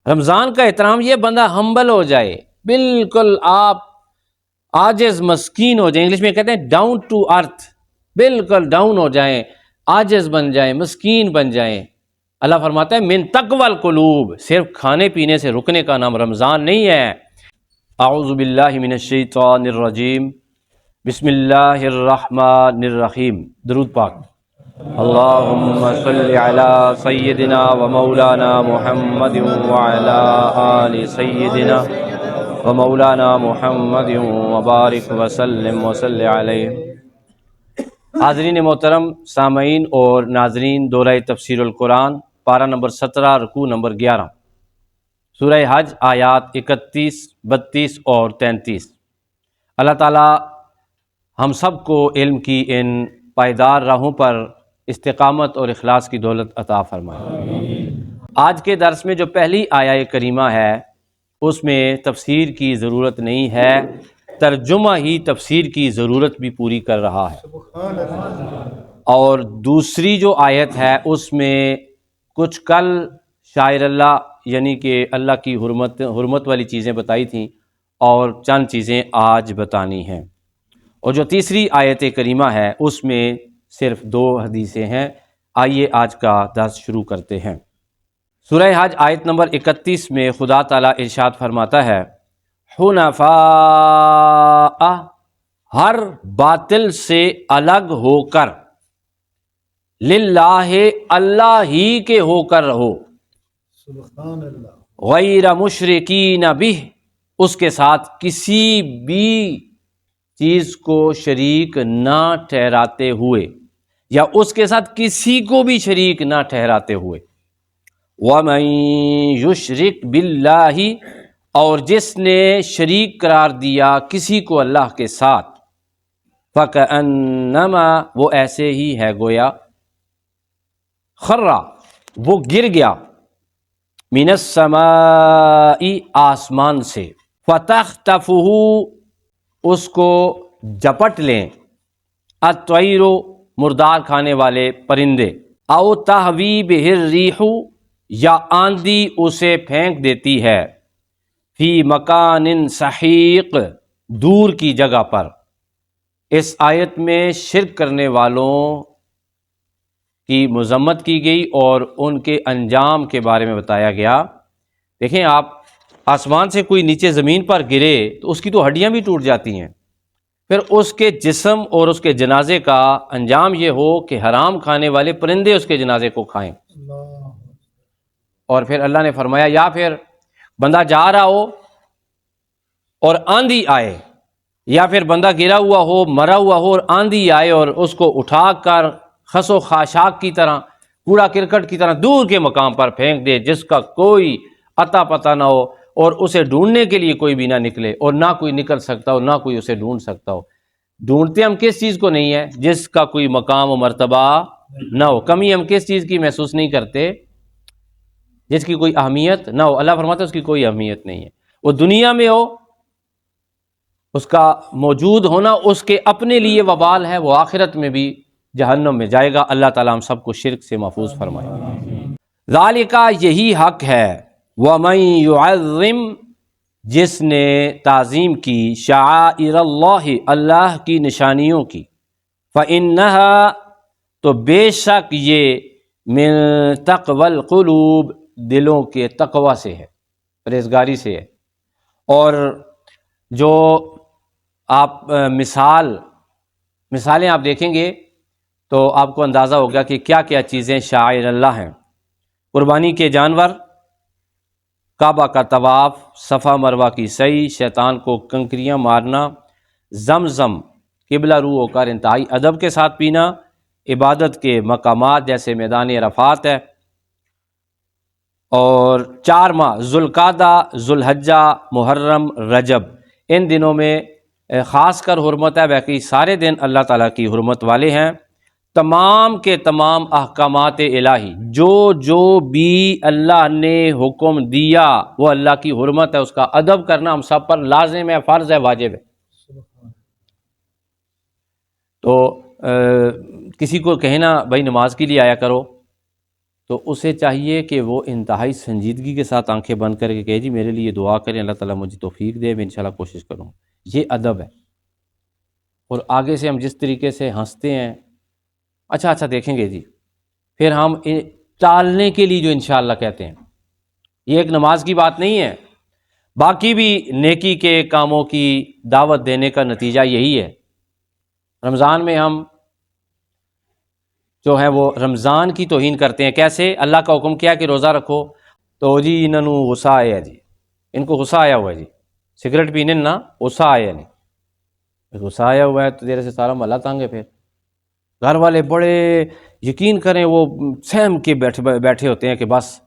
رمضان کا احترام یہ بندہ ہمبل ہو جائے، بالکل آپ عاجز مسکین ہو جائیں، انگلش میں کہتے ہیں ڈاؤن ٹو ارتھ، بالکل ڈاؤن ہو جائیں، عاجز بن جائیں، مسکین بن جائیں۔ اللہ فرماتا ہے من تقوی القلوب، صرف کھانے پینے سے رکنے کا نام رمضان نہیں ہے۔ اعوذ باللہ من الشیطان الرجیم، بسم اللہ الرحمن الرحیم، درود پاک۔ اللہم صل علی سیدنا و مولانا محمد وعلی آل سیدنا و مولانا محمد وبارک وسلم وصلی علیہ۔ حاضرین محترم، سامعین اور ناظرین، دورہ تفسیر القرآن، پارہ نمبر 17، رکوع نمبر 11، سورہ حج، آیات 31، 32 اور 33۔ اللہ تعالیٰ ہم سب کو علم کی ان پائیدار راہوں پر استقامت اور اخلاص کی دولت عطا فرمائے۔ آج کے درس میں جو پہلی آیہ کریمہ ہے اس میں تفسیر کی ضرورت نہیں ہے، ترجمہ ہی تفسیر کی ضرورت بھی پوری کر رہا ہے۔ اور دوسری جو آیت ہے اس میں کچھ کل شاعر اللہ یعنی کہ اللہ کی حرمت والی چیزیں بتائی تھیں، اور چند چیزیں آج بتانی ہیں۔ اور جو تیسری آیت کریمہ ہے اس میں صرف 2 حدیثیں ہیں۔ آئیے آج کا درس شروع کرتے ہیں۔ سورہ حج آیت نمبر 31 میں خدا تعالیٰ ارشاد فرماتا ہے، حنفاء، ہر باطل سے الگ ہو کر، للہ، اللہ ہی کے ہو کر رہو، سبحان اللہ، غیر مشرکین بہ، اس کے ساتھ کسی بھی چیز کو شریک نہ ٹھہراتے ہوئے، یا اس کے ساتھ کسی کو بھی شریک نہ ٹھہراتے ہوئے۔ وَمَن یشرک باللہ، اور جس نے شریک قرار دیا کسی کو اللہ کے ساتھ، فَكَأَنَّمَا، وہ ایسے ہی ہے گویا، خرّا، وہ گر گیا، من السماء، آسمان سے، فَتَخْطَفُهُ، اس کو جپٹ لیں، الطَّیْرُ، مردار کھانے والے پرندے، او تہوی بہ الرِّیحُ، یا آندھی اسے پھینک دیتی ہے، فی مکان سحیق، دور کی جگہ پر۔ اس آیت میں شرک کرنے والوں کی مذمت کی گئی اور ان کے انجام کے بارے میں بتایا گیا۔ دیکھیں آپ، آسمان سے کوئی نیچے زمین پر گرے تو اس کی تو ہڈیاں بھی ٹوٹ جاتی ہیں، پھر اس کے جسم اور اس کے جنازے کا انجام یہ ہو کہ حرام کھانے والے پرندے اس کے جنازے کو کھائیں۔ اور پھر اللہ نے فرمایا، یا پھر بندہ جا رہا ہو اور آندھی آئے، یا پھر بندہ گرا ہوا ہو، مرا ہوا ہو، اور آندھی آئے اور اس کو اٹھا کر خس و خاشاک کی طرح، کوڑا کرکٹ کی طرح دور کے مقام پر پھینک دے، جس کا کوئی اتا پتہ نہ ہو، اور اسے ڈھونڈنے کے لیے کوئی بھی نہ نکلے، اور نہ کوئی نکل سکتا ہو، نہ کوئی اسے ڈھونڈ سکتا ہو۔ ڈھونڈتے ہم کس چیز کو نہیں ہے؟ جس کا کوئی مقام و مرتبہ نہ ہو۔ کمی ہم کس چیز کی محسوس نہیں کرتے؟ جس کی کوئی اہمیت نہ ہو۔ اللہ فرماتا ہے اس کی کوئی اہمیت نہیں ہے، وہ دنیا میں ہو، اس کا موجود ہونا اس کے اپنے لیے وبال ہے، وہ آخرت میں بھی جہنم میں جائے گا۔ اللہ تعالیٰ ہم سب کو شرک سے محفوظ فرمائے۔ ذالک، یہی حق ہے، وَمَن يُعَظِّمْ، جس نے تعظیم کی، شعائر اللہ، اللہ کی نشانیوں کی، فَإِنَّهَا، تو بے شک یہ، من تقوی القلوب، دلوں کے تقوی سے ہے، پرہیزگاری سے ہے۔ اور جو آپ مثالیں آپ دیکھیں گے تو آپ کو اندازہ ہوگا کہ کیا کیا چیزیں شعائر اللہ ہیں۔ قربانی کے جانور، کعبہ کا طواف، صفا مروہ کی سعی، شیطان کو کنکریاں مارنا، زمزم قبلہ رو ہو کر انتہائی ادب کے ساتھ پینا، عبادت کے مقامات جیسے میدان عرفات ہے، اور 4 ماہ، ذوالقعدہ، ذوالحجہ، محرم، رجب، ان دنوں میں خاص کر حرمت ہے، باقی سارے دن اللہ تعالیٰ کی حرمت والے ہیں۔ تمام کے تمام احکامات الہی، جو بھی اللہ نے حکم دیا وہ اللہ کی حرمت ہے، اس کا ادب کرنا ہم سب پر لازم ہے، فرض ہے، واجب ہے۔ تو کسی کو کہنا بھائی نماز کے لیے آیا کرو، تو اسے چاہیے کہ وہ انتہائی سنجیدگی کے ساتھ آنکھیں بند کر کے کہے جی میرے لیے دعا کریں، اللہ تعالیٰ مجھے توفیق دے، میں انشاءاللہ کوشش کروں. یہ ادب ہے. اور آگے سے ہم جس طریقے سے ہنستے ہیں، اچھا دیکھیں گے جی، پھر ہم ٹالنے کے لیے جو انشاءاللہ کہتے ہیں، یہ ایک نماز کی بات نہیں ہے، باقی بھی نیکی کے کاموں کی دعوت دینے کا نتیجہ یہی ہے. رمضان میں ہم جو ہے وہ رمضان کی توہین کرتے ہیں. کیسے؟ اللہ کا حکم کیا کہ روزہ رکھو، تو جی انہوں نے غصہ آیا جی، ان کو غصہ آیا ہوا ہے جی، سگریٹ پینے نا غصہ آیا نہیں، غصہ آیا ہوا ہے تو تیرے سے سارا محلہ تنگ ہے. پھر گھر والے بڑے یقین کریں وہ سہم کے بیٹھے ہوتے ہیں کہ بس،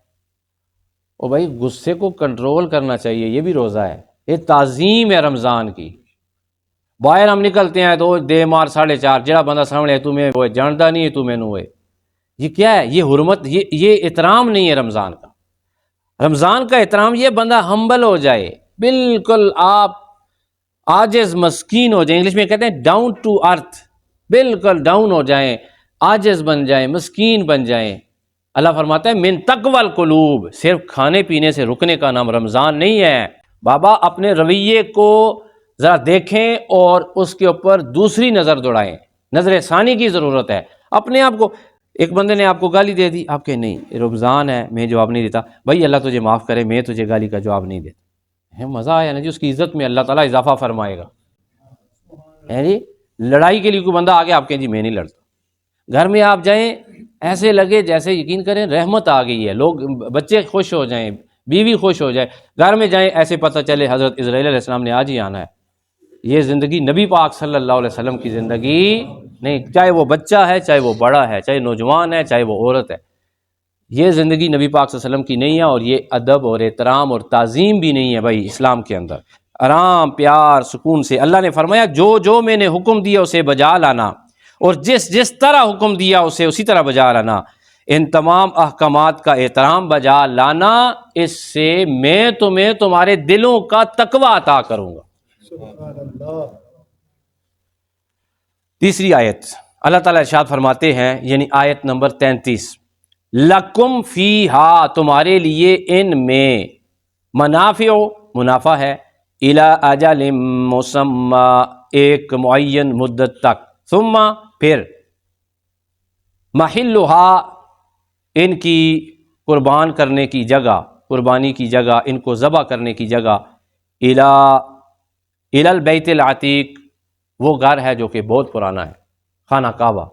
او بھائی غصے کو کنٹرول کرنا چاہیے، یہ بھی روزہ ہے، یہ تعظیم ہے رمضان کی. باہر ہم نکلتے ہیں تو دے مار 4:30 جڑا بندہ سامنے ہے تمہیں وہ جانتا نہیں ہے تو میں ہوئے. یہ کیا ہے؟ یہ حرمت، یہ احترام نہیں ہے رمضان کا. رمضان کا احترام یہ بندہ ہمبل ہو جائے، بالکل آپ عاجز مسکین ہو جائیں. انگلش میں کہتے ہیں ڈاؤن ٹو ارتھ، بالکل ڈاؤن ہو جائیں، عاجز بن جائیں، مسکین بن جائیں. اللہ فرماتا ہے من تقوی القلوب. صرف کھانے پینے سے رکنے کا نام رمضان نہیں ہے. بابا اپنے رویے کو ذرا دیکھیں اور اس کے اوپر دوسری نظر دوڑائیں، نظر ثانی کی ضرورت ہے. اپنے آپ کو، ایک بندے نے آپ کو گالی دے دی، آپ کہ نہیں رمضان ہے میں جواب نہیں دیتا، بھائی اللہ تجھے معاف کرے میں تجھے گالی کا جواب نہیں دیتا. مزہ آیا نا جی، اس کی عزت میں اللہ تعالیٰ اضافہ فرمائے گا. جی لڑائی کے لیے کوئی بندہ آگے آپ کہیں جی میں نہیں لڑتا. گھر میں آپ جائیں ایسے لگے جیسے یقین کریں رحمت آ گئی ہے، لوگ بچے خوش ہو جائیں، بیوی خوش ہو جائے. گھر میں جائیں ایسے پتہ چلے حضرت اسرائیل علیہ السلام نے آج ہی آنا ہے. یہ زندگی نبی پاک صلی اللہ علیہ وسلم کی زندگی نہیں، چاہے وہ بچہ ہے، چاہے وہ بڑا ہے، چاہے نوجوان ہے، چاہے وہ عورت ہے. یہ زندگی نبی پاک صلی اللہ علیہ وسلم کی نہیں ہے، اور یہ ادب اور احترام اور تعظیم بھی نہیں ہے بھائی اسلام کے اندر. آرام پیار سکون سے اللہ نے فرمایا جو میں نے حکم دیا اسے بجا لانا، اور جس طرح حکم دیا اسے اسی طرح بجا لانا. ان تمام احکامات کا احترام بجا لانا، اس سے میں تمہیں تمہارے دلوں کا تقوی عطا کروں گا. سبحان اللہ. تیسری آیت اللہ تعالیٰ ارشاد فرماتے ہیں، یعنی آیت نمبر 33، لکم فیہا، تمہارے لیے ان میں، منافع، منافع ہے، الی اجل مسمی، ایک معین مدت تک، ثم، پھر، محلھا، ان کی قربان کرنے کی جگہ، قربانی کی جگہ، ان کو ذبح کرنے کی جگہ، الی البیت العتیق، وہ گھر ہے جو کہ بہت پرانا ہے، خانہ کعبہ.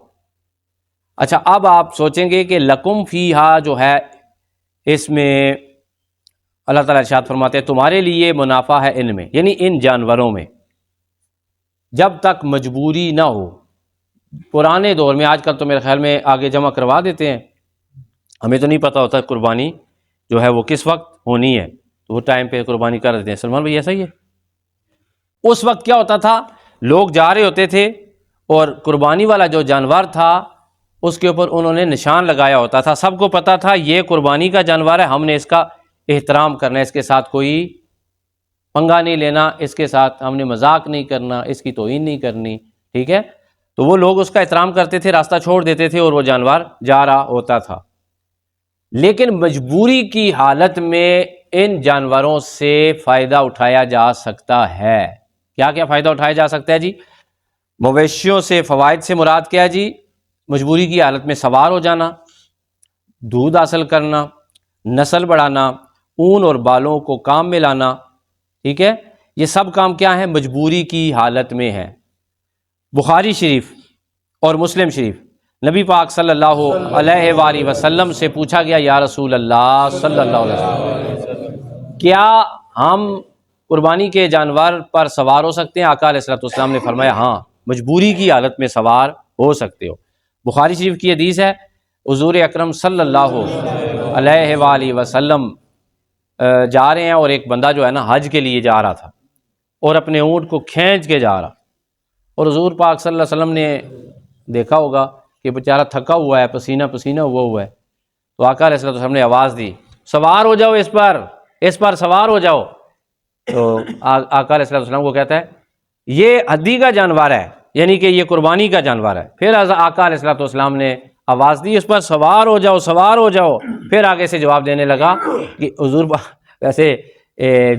اچھا اب آپ سوچیں گے کہ لکم فیہا جو ہے اس میں اللہ تعالیٰ ارشاد فرماتے ہیں تمہارے لیے منافع ہے ان میں، یعنی ان جانوروں میں، جب تک مجبوری نہ ہو. پرانے دور میں، آج کل تو میرے خیال میں آگے جمع کروا دیتے ہیں، ہمیں تو نہیں پتہ ہوتا قربانی جو ہے وہ کس وقت ہونی ہے، تو وہ ٹائم پہ قربانی کر دیتے ہیں. سلمان بھائی ایسا ہی ہے؟ اس وقت کیا ہوتا تھا، لوگ جا رہے ہوتے تھے اور قربانی والا جو جانور تھا اس کے اوپر انہوں نے نشان لگایا ہوتا تھا، سب کو پتہ تھا یہ قربانی کا جانور ہے، ہم نے اس کا احترام کرنا ہے، اس کے ساتھ کوئی پنگا نہیں لینا، اس کے ساتھ ہم نے مذاق نہیں کرنا، اس کی توہین نہیں کرنی. ٹھیک ہے، تو وہ لوگ اس کا احترام کرتے تھے، راستہ چھوڑ دیتے تھے اور وہ جانور جا رہا ہوتا تھا. لیکن مجبوری کی حالت میں ان جانوروں سے فائدہ اٹھایا جا سکتا ہے. کیا کیا فائدہ اٹھایا جا سکتا ہے جی؟ مویشیوں سے فوائد سے مراد کیا ہے جی؟ مجبوری کی حالت میں سوار ہو جانا، دودھ حاصل کرنا، نسل بڑھانا، اون اور بالوں کو کام میں لانا. ٹھیک ہے، یہ سب کام کیا ہیں؟ مجبوری کی حالت میں ہیں. بخاری شریف اور مسلم شریف، نبی پاک صلی اللہ علیہ وآلہ وسلم سے پوچھا گیا، یا رسول اللہ صلی اللہ علیہ وسلم، کیا ہم قربانی کے جانور پر سوار ہو سکتے ہیں؟ آقا علیہ الصلوۃ والسلام نے فرمایا ہاں، مجبوری کی حالت میں سوار ہو سکتے ہو. بخاری شریف کی حدیث ہے، حضور اکرم صلی اللہ علیہ وآلہ وسلم جا رہے ہیں، اور ایک بندہ جو ہے نا حج کے لیے جا رہا تھا اور اپنے اونٹ کو کھینچ کے جا رہا، اور حضور پاک صلی اللہ علیہ وسلم نے دیکھا ہوگا کہ بیچارہ تھکا ہوا ہے، پسینہ پسینہ ہوا ہے، تو آقا علیہ الصلوۃ والسلام نے آواز دی، سوار ہو جاؤ اس پر سوار ہو جاؤ. تو آقا علیہ الصلوۃ والسلام کو کہتا ہے یہ ہدی کا جانور ہے، یعنی کہ یہ قربانی کا جانور ہے. پھر آقا علیہ الصلوۃ والسلام نے آواز دی اس پر سوار ہو جاؤ سوار ہو جاؤ. پھر آگے سے جواب دینے لگا کہ حضور ویسے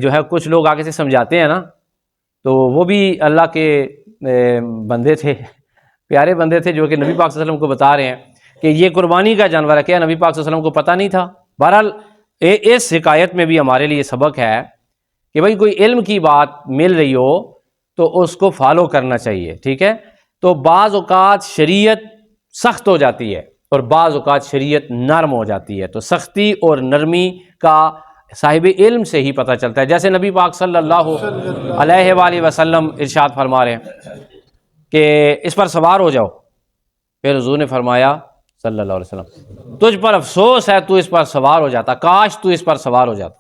جو ہے کچھ لوگ آگے سے سمجھاتے ہیں نا تو وہ بھی اللہ کے بندے تھے, پیارے بندے تھے, جو کہ نبی پاک صلی اللہ علیہ وسلم کو بتا رہے ہیں کہ یہ قربانی کا جانور ہے. کیا نبی پاک صلی اللہ علیہ وسلم کو پتہ نہیں تھا؟ بہرحال اس حکایت میں بھی ہمارے لیے سبق ہے کہ بھائی کوئی علم کی بات مل رہی ہو تو اس کو فالو کرنا چاہیے, ٹھیک ہے. تو بعض اوقات شریعت سخت ہو جاتی ہے اور بعض اوقات شریعت نرم ہو جاتی ہے, تو سختی اور نرمی کا صاحب علم سے ہی پتہ چلتا ہے. جیسے نبی پاک صلی اللہ علیہ وآلہ وسلم ارشاد فرما رہے ہیں کہ اس پر سوار ہو جاؤ. پھر حضور نے فرمایا صلی اللہ علیہ وسلم تجھ پر افسوس ہے تو اس پر سوار ہو جاتا, کاش تو اس پر سوار ہو جاتا.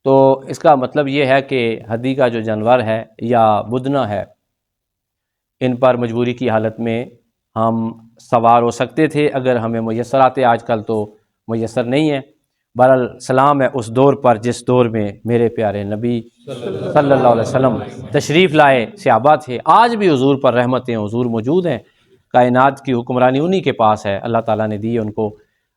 تو اس کا مطلب یہ ہے کہ ہدی کا جو جانور ہے یا بدنہ ہے ان پر مجبوری کی حالت میں ہم سوار ہو سکتے تھے اگر ہمیں میسر آتے. آج کل تو میسر نہیں ہے. بہرحال سلام ہے اس دور پر جس دور میں میرے پیارے نبی صلی اللہ علیہ وسلم تشریف لائے, صحابہ تھے. آج بھی حضور پر رحمتیں حضور موجود ہیں. کائنات کی حکمرانی انہی کے پاس ہے, اللہ تعالیٰ نے دی ان کو.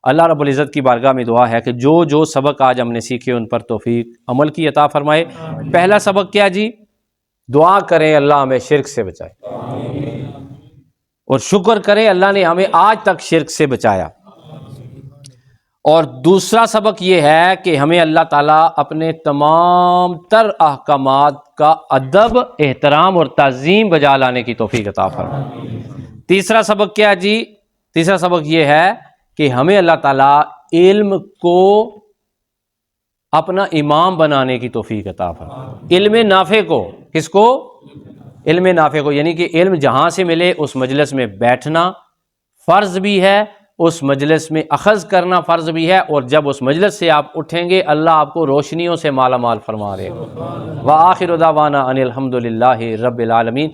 اللہ رب العزت کی بارگاہ میں دعا ہے کہ جو سبق آج ہم نے سیکھے ان پر توفیق عمل کی عطا فرمائے. پہلا سبق کیا جی؟ دعا کریں اللہ ہمیں شرک سے بچائے, اور شکر کریں اللہ نے ہمیں آج تک شرک سے بچایا. اور دوسرا سبق یہ ہے کہ ہمیں اللہ تعالیٰ اپنے تمام تر احکامات کا ادب, احترام اور تعظیم بجا لانے کی توفیق عطا فرمائے. تیسرا سبق کیا جی؟ تیسرا سبق یہ ہے کہ ہمیں اللہ تعالیٰ علم کو اپنا امام بنانے کی توفیق عطا فرمائے. علم نافع کو, کس کو؟ علم نافع کو, یعنی کہ علم جہاں سے ملے اس مجلس میں بیٹھنا فرض بھی ہے, اس مجلس میں اخذ کرنا فرض بھی ہے, اور جب اس مجلس سے آپ اٹھیں گے اللہ آپ کو روشنیوں سے مالا مال فرما رہے گا. وآخر دعوانا ان الحمد للہ رب العالمین.